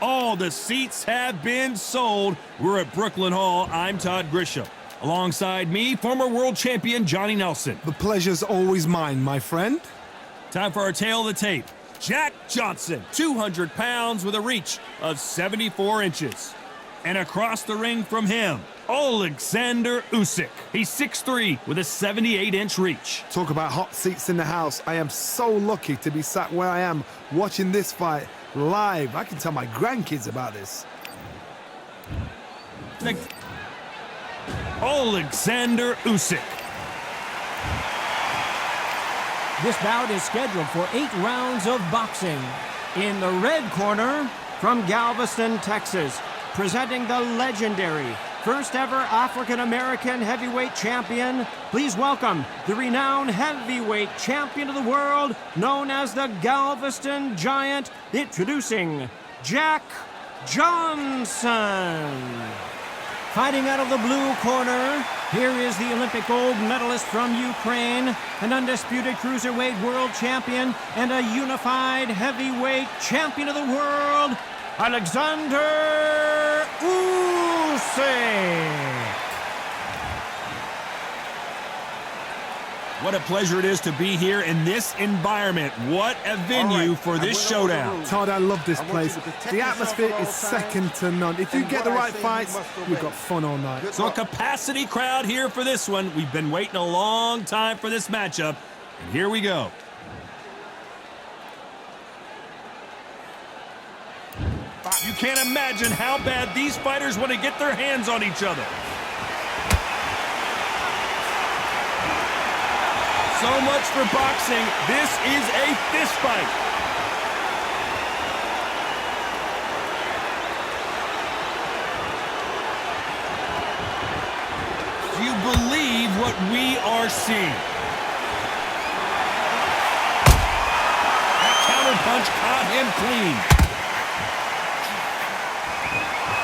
All the seats have been sold. We're at Brooklyn Hall. I'm Todd Grisham. Alongside me, former world champion Johnny Nelson. The pleasure's always mine, my friend. Time for our tail of the tape. Jack Johnson, 200 pounds with a reach of 74 inches. And across the ring from him, Alexander Usyk. He's 6'3" with a 78-inch reach. Talk about hot seats in the house. I am so lucky to be sat where I am watching this fight live. I can tell my grandkids about this. Alexander Usyk. This bout is scheduled for 8 rounds of boxing. In the red corner, from Galveston, Texas, presenting the legendary first ever African-American heavyweight champion, please welcome the renowned heavyweight champion of the world, known as the Galveston Giant, introducing Jack Johnson. Fighting out of the blue corner, here is the Olympic gold medalist from Ukraine, an undisputed cruiserweight world champion, and a unified heavyweight champion of the world, Alexander Usyk. What a pleasure it is to be here in this environment. What a venue for this showdown. Todd, I love this place. The atmosphere is second to none. If you get the right fights, you've got fun all night. So a capacity crowd here for this one. We've been waiting a long time for this matchup, and here we go. You can't imagine how bad these fighters want to get their hands on each other. So much for boxing. This is a fist fight. Do you believe what we are seeing? That counterpunch caught him clean.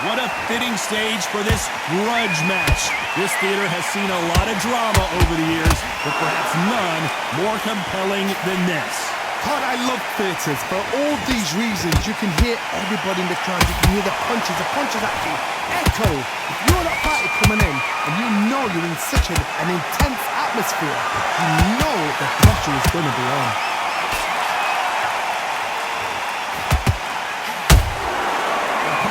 What a fitting stage for this grudge match. This theater has seen a lot of drama over the years, but perhaps none more compelling than this. Todd, I love theatres. For all these reasons, you can hear everybody in the crowd. You can hear the punches. The punches actually echo. If you're that fighter coming in and you know you're in such an intense atmosphere, you know the pressure is going to be on.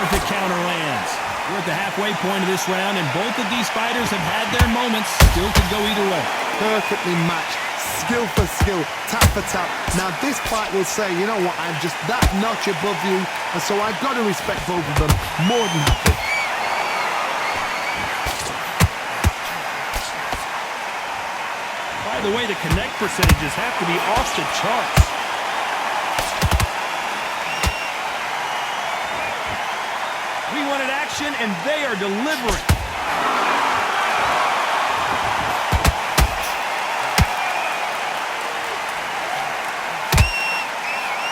Perfect counter lands. We're at the halfway point of this round, and both of these fighters have had their moments. Still could go either way. Perfectly matched. Skill for skill, tap for tap. Now this fight will say, you know what, I'm just that notch above you, and so I've got to respect both of them more than happy. By the way, the connect percentages have to be off the charts. We wanted action, and they are delivering.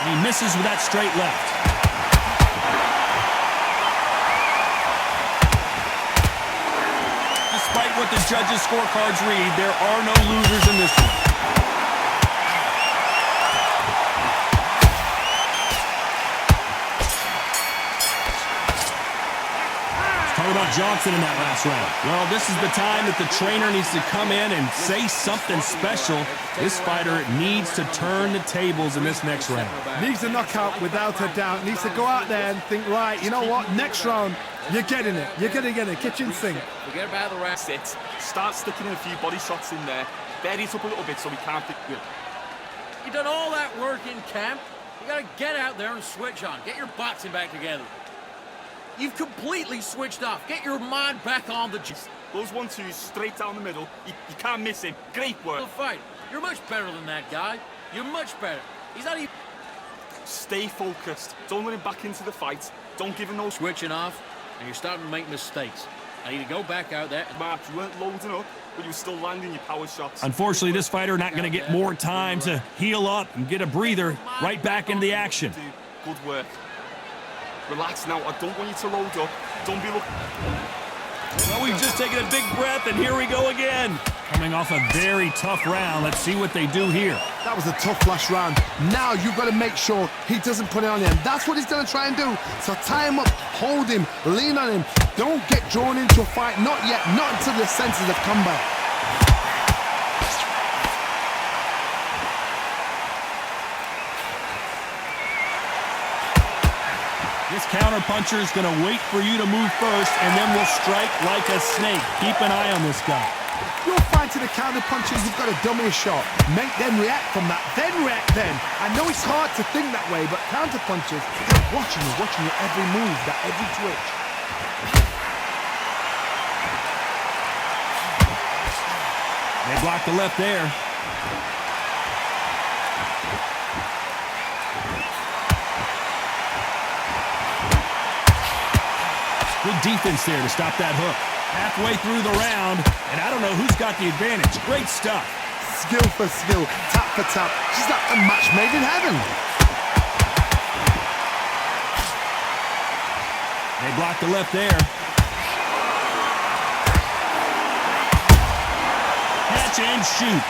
And he misses with that straight left. Despite what the judges' scorecards read, there are no losers in this one. Talk about Johnson in that last round. Well, this is the time that the trainer needs to come in and say something special. This fighter needs to turn the tables in this next round. Needs a knockout without a doubt. Needs to go out there and think, right, you know what, next round, you're getting it. You're going to get it. Kitchen sink. Forget about the round. Start sticking in a few body shots in there. Bury it up a little bit so we can't think good. You've done all that work in camp. You got to get out there and switch on. Get your boxing back together. You've completely switched off. Get your mind back on the juice. Those 1-2s straight down the middle. You can't miss him. Great work. The fight. You're much better than that guy. You're much better. He's not even... Stay focused. Don't let him back into the fight. Don't give him no... Switching off, and you're starting to make mistakes. I need to go back out there. Mark, you weren't loading up, but you were still landing your power shots. Unfortunately, this fighter not going to get more time to heal up and get a breather. Right back into the action. Good work. Relax now. I don't want you to load up. Don't be looking... Well, we've just taken a big breath, and here we go again. Coming off a very tough round. Let's see what they do here. That was a tough last round. Now you've got to make sure he doesn't put it on him. That's what he's going to try and do. So tie him up, hold him, lean on him. Don't get drawn into a fight. Not yet. Not until your senses have come back. This counter-puncher is going to wait for you to move first, and then will strike like a snake. Keep an eye on this guy. You're fighting the counter-punchers, you've got to dummy a shot. Make them react from that, then react then. I know it's hard to think that way, but counter-punchers, they're watching your every move, that every twitch. They block the left there. Good defense there to stop that hook. Halfway through the round, and I don't know who's got the advantage. Great stuff. Skill for skill, tap for tap. She's like a match made in heaven. They block the left there. Catch and shoot.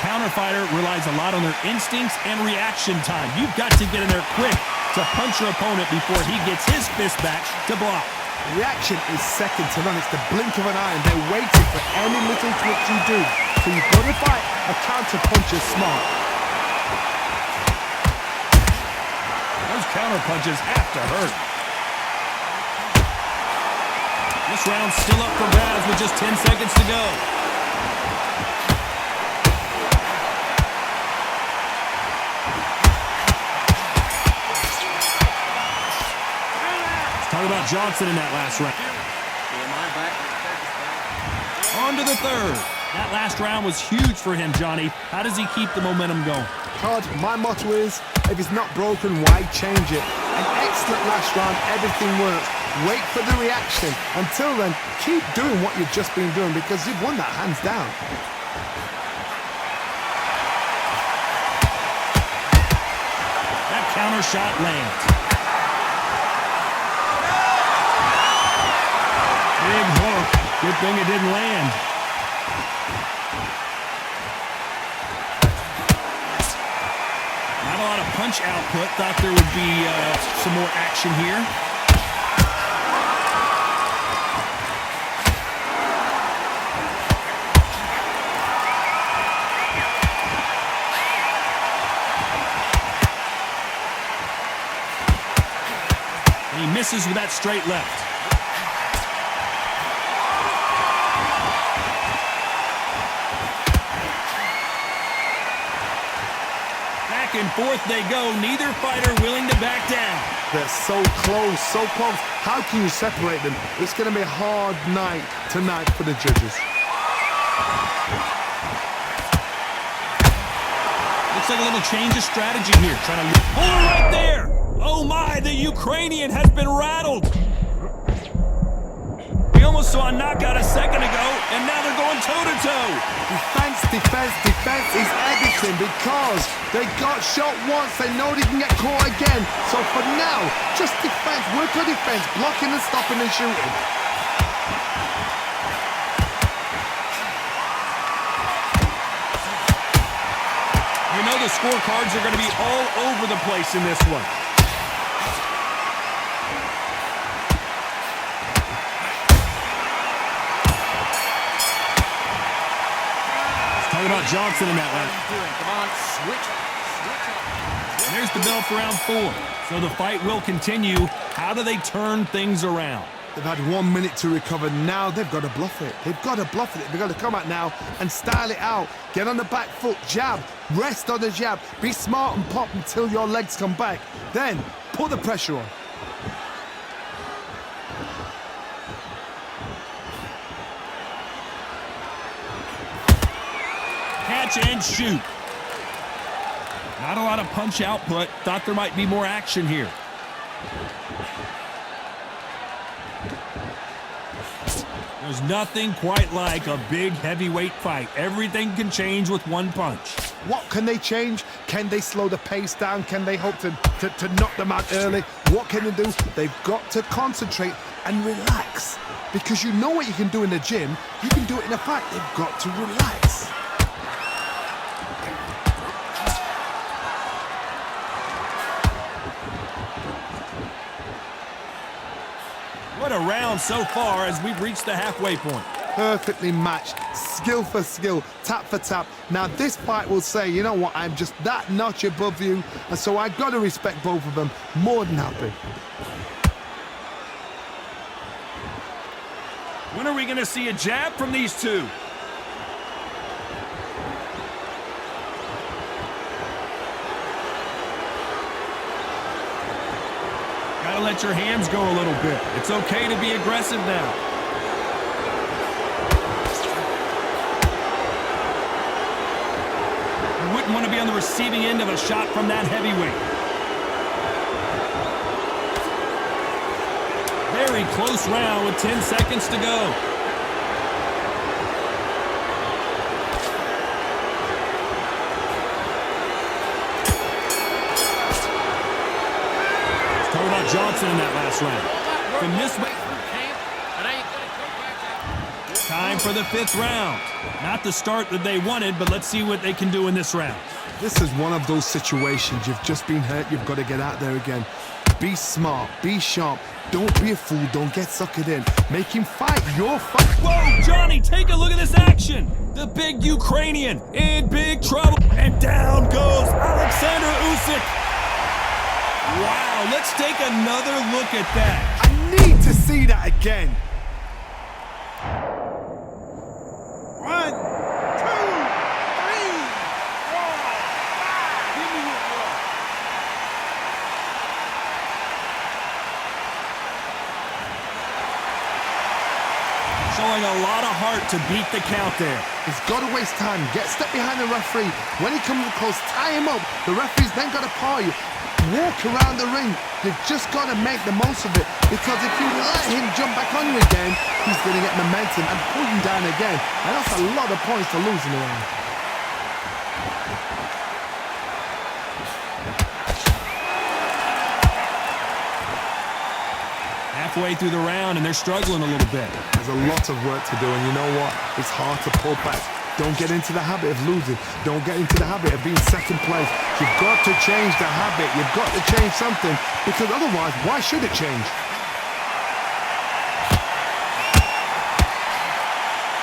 Counter fighter relies a lot on their instincts and reaction time. You've got to get in there quick to punch your opponent before he gets his fist back to block. Reaction is second to none. It's the blink of an eye, and they're waiting for any little twitch you do. So you've got to fight a counter puncher smart. Those counter punches have to hurt. This round's still up for grabs with just 10 seconds to go. Talk about Johnson in that last round. On to the third. That last round was huge for him, Johnny. How does he keep the momentum going? Todd, my motto is, if it's not broken, why change it? An excellent last round, everything works. Wait for the reaction. Until then, keep doing what you've just been doing because you've won that hands down. That counter shot lands. Big hook. Good thing it didn't land. Not a lot of punch output. Thought there would be some more action here. And he misses with that straight left. Back and forth they go. Neither fighter willing to back down. They're so close, so close. How can you separate them? It's going to be a hard night tonight for the judges. Looks like a little change of strategy here. Trying to pull her right there. Oh my, the Ukrainian has been rattled. We almost saw a knockout a second ago, and now they're going toe-to-toe. Defense, defense, defense is everything because they got shot once. They know they can get caught again. So for now, just defense, work on defense, blocking and stopping and shooting. You know the scorecards are going to be all over the place in this one. Talking about Johnson in that one. Come on, switch. And there's the bell for round 4. So the fight will continue. How do they turn things around? They've had 1 minute to recover. Now they've got to bluff it. They've got to bluff it. They've got to come out now and style it out. Get on the back foot, jab, rest on the jab. Be smart and pop until your legs come back. Then put the pressure on. Catch and shoot. Not a lot of punch output. Thought there might be more action here. There's nothing quite like a big heavyweight fight. Everything can change with one punch. What can they change? Can they slow the pace down? Can they hope to knock them out early? What can they do? They've got to concentrate and relax. Because you know what you can do in the gym, you can do it in a fight. They've got to relax. What a round so far as we've reached the halfway point. Perfectly matched, skill for skill, tap for tap. Now this fight will say, you know what, I'm just that notch above you, and so I got to respect both of them. More than happy. When are we going to see a jab from these two? Gotta let your hands go a little bit. It's okay to be aggressive now. You wouldn't want to be on the receiving end of a shot from that heavyweight. Very close round with 10 seconds to go. Talking about Johnson in that last round. From this way, time for the 5th round. Not the start that they wanted, but let's see what they can do in this round. This is one of those situations. You've just been hurt. You've got to get out there again. Be smart. Be sharp. Don't be a fool. Don't get suckered in. Make him fight your fight. Whoa, Johnny, take a look at this action. The big Ukrainian in big trouble. And down goes Alexander Usyk. Wow, let's take another look at that. I need to see that again. 1, 2, 3, 4, 5. Give me it, bro. Showing a lot of heart to beat the count there. He's got to waste time. Get step behind the referee. When he comes close, tie him up. The referee's then got to paw you. Walk around the ring. You've just got to make the most of it, because if you let him jump back on you again, he's going to get momentum and pull you down again, and that's a lot of points to lose in the round. Halfway through the round, and they're struggling a little bit. There's a lot of work to do, and you know what? It's hard to pull back. Don't get into the habit of losing. Don't get into the habit of being second place. You've got to change the habit. You've got to change something, because otherwise, why should it change?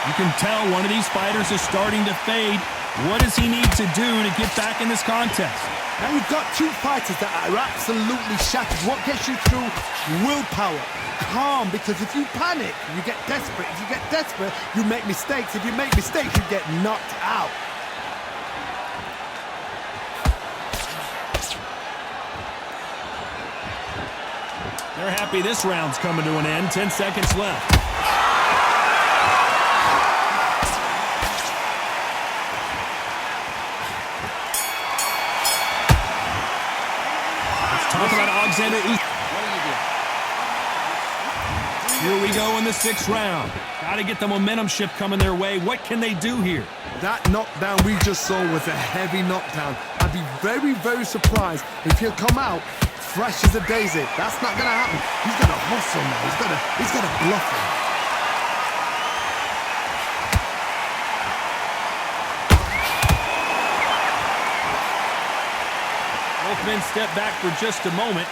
You can tell one of these fighters is starting to fade. What does he need to do to get back in this contest? Now you've got two fighters that are absolutely shattered. What gets you through? Willpower. Calm, because if you panic, you get desperate. If you get desperate, you make mistakes. If you make mistakes, you get knocked out. They're happy this round's coming to an end. 10 seconds left. Talk about Alexander Usyk. Here we go in the 6th round. Got to get the momentum shift coming their way. What can they do here? That knockdown we just saw was a heavy knockdown. I'd be very, very surprised if he'll come out fresh as a daisy. That's not going to happen. He's got to hustle now. He's got to bluff him. Both men step back for just a moment.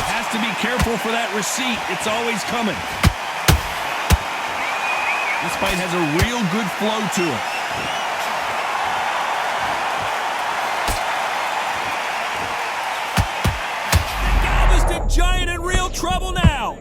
Has to be careful for that receipt. It's always coming. This fight has a real good flow to it. The Galveston Giant in real trouble now.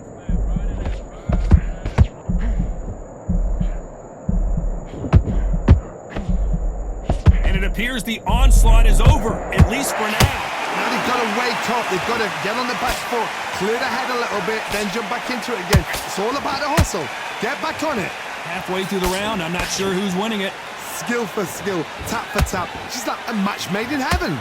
It appears the onslaught is over, at least for now. Now they've got to wake up. They've got to get on the back foot, clear the head a little bit, then jump back into it again. It's all about the hustle. Get back on it. Halfway through the round, I'm not sure who's winning it. Skill for skill, tap for tap. She's like a match made in heaven.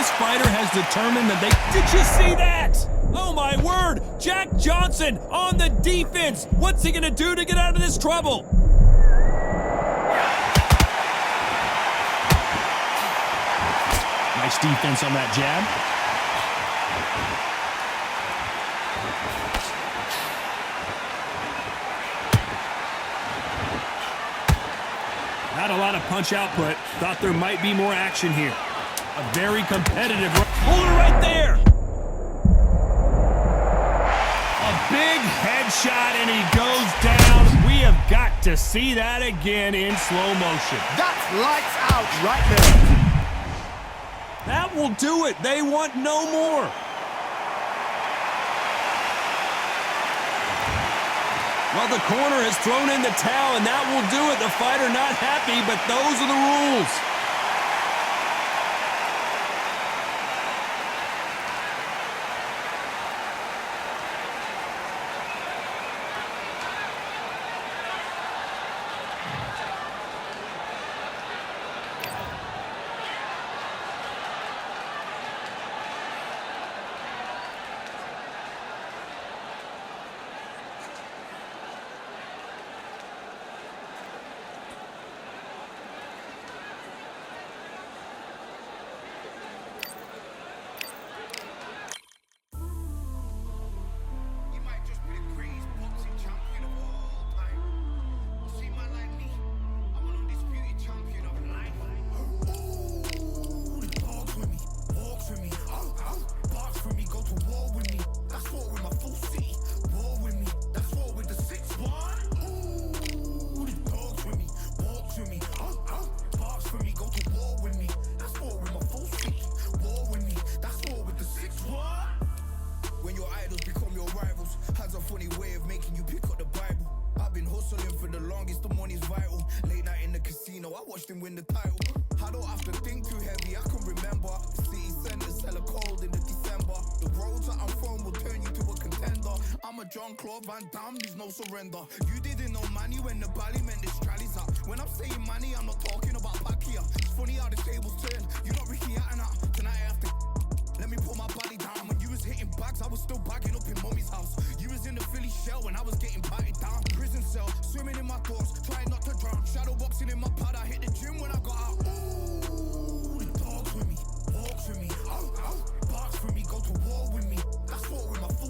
This fighter has determined that Did you see that? Oh my word! Jack Johnson on the defense! What's he gonna do to get out of this trouble? Nice defense on that jab. Not a lot of punch output. Thought there might be more action here. A very competitive holder right there. A big headshot and he goes down. We have got to see that again in slow motion. That's lights out right there. That will do it. They want no more. Well, the corner has thrown in the towel, and that will do it. The fighter not happy, but those are the rules. watched him win the title. I don't have to think too heavy, I can remember. The city center's hella cold in the December. The roads that I'm from will turn you to a contender. I'm a Jean-Claude Van Damme, there's no surrender. You didn't know money when the bally meant this trallies up. When I'm saying money, I'm not talking about Pacquiao. It's funny how the tables turn. You're not Ricky Hatton. Tonight I have to let me put my body down. When you was hitting bags, I was still bagging up in mommy's house. You was in the Philly shell when I was getting batted down. Prison cell, swimming in my thoughts, trying not to drown. Shadow boxing in my pad, I hit the gym when I got out. Ooh, the dogs with me, walks with me, barks with me, go to war with me. That's what with my full